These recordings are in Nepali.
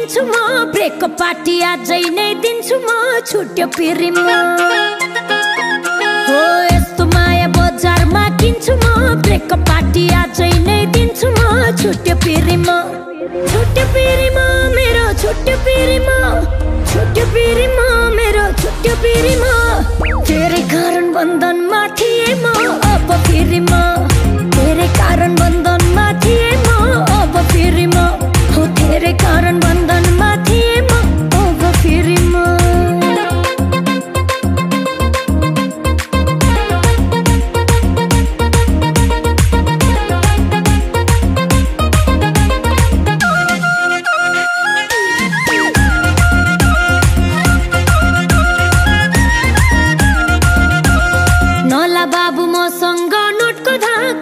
दिन्छु म ब्रेकअप पार्टी आजै नै दिन्छु म छुट्यो पिरिमा हो यस्तो माया बजारमा किन्छु म ब्रेकअप पार्टी आजै नै दिन्छु म छुट्यो पिरिमा मेरो छुट्यो पिरिमा मेरो छुट्यो पिरिमा तेरै कारण बन्धनमा थिए म अब पिरिमा तेरै कारण बन्धनमा थिए म अब पिरिमा हो तेरै कारण बन्धनमा थिए म अब पिरिमा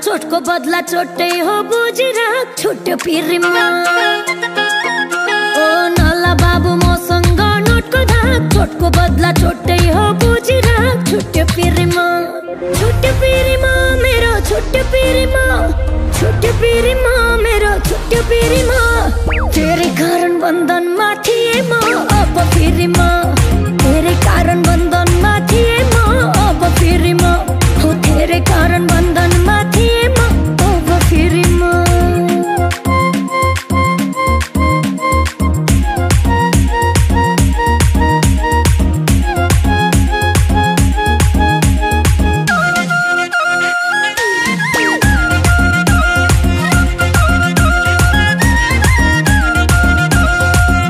चोटको बदला चोटै हो बुझिराख छुट्यो पिरिमा ओ नला बाबु मसँग नोटको धाक चोटको बदला चोटै हो बुझिराख छुट्यो पिरिमा मेरो छुट्यो पिरिमा मेरो छुट्यो पिरिमा तेरै कारण बन्धनमा थिए म अब पिरिमा तेरै कारण बन्धनमा थिए म अब पिरिमा हो तेरै कारण बन्धनमा थिए म अब पिरिमा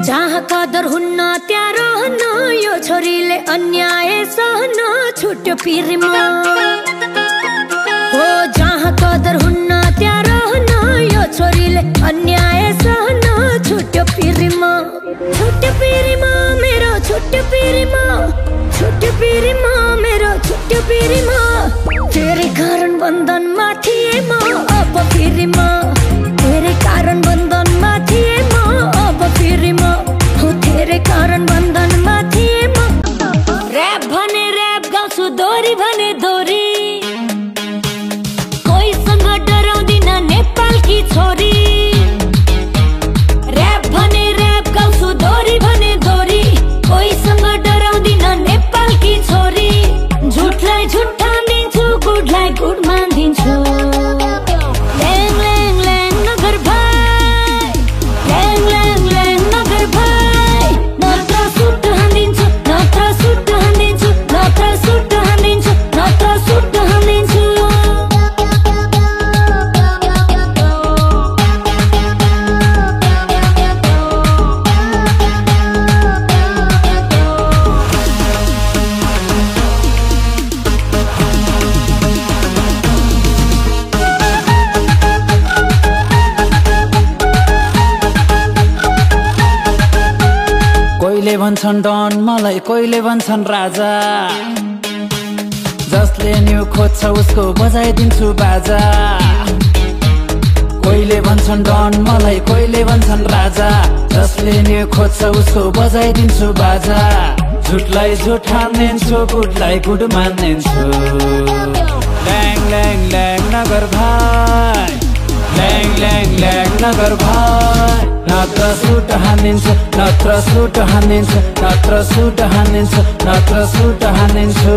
जहाँ कदर हुन्न त्यहाँ रहन यो छोरीले अन्याय सहन छुट्यो पिरिमा हो जहाँ कदर हुन्न त्यहाँ रहन यो छोरीले अन्याय सहन छुट्यो पिरिमा मेरो छुट्यो पिरिमा मेरो छुट्यो पिरिमा तेरै कारण बन्धनमा थिए म अब पिरिमा तेरै कारण बन्धनमा थिए म अब पिरिमा हो तेरै कारण बन्धनमा थिए म र्याप भने र्याप गाउँछु दोरी भने दोरी कोहीसँग डराउँदिन नेपालकी छोरी र्याप भने र्याप गाउँछु दोरी भने दोरी कोहीसँग डराउँदिन नेपालकी छोरी झुटलाई झुट ठानिदिन्छु गुडलाई गुड मानिदिन्छु ल्याङ ल्याङ ल्याङ नगर भाइ ल्याङ ल्याङ ल्याङ नगर भाइ नत्र सुट हानिदिन्छु नत्र सुट हानिदिन्छु नत्र सुट हानिदिन्छु नत्र सुट हानिदिन्छु कोहीले भन्छन् डन मलाई कोहीले भन्छन् राजा जसले न्यु खोज्छ उसको बजाइदिन्छु बाजा कोहीले भन्छन् डन मलाई कोहीले भन्छन् राजा जसले न्यु खोज्छ उसको बजाइदिन्छु बाजा झुटलाई झुट हानिदिन्छु गुडलाई गुड मानिदिन्छु ल्याङ ल्याङ ल्याङ नगर भाइ ल्याङ ल्याङ ल्याङ नगर भाइ नत्र सुट हानिदिन्छु नत्र सुट हानिदिन्छु नत्र सुट हानिदिन्छु नत्र सुट हानिदिन्छु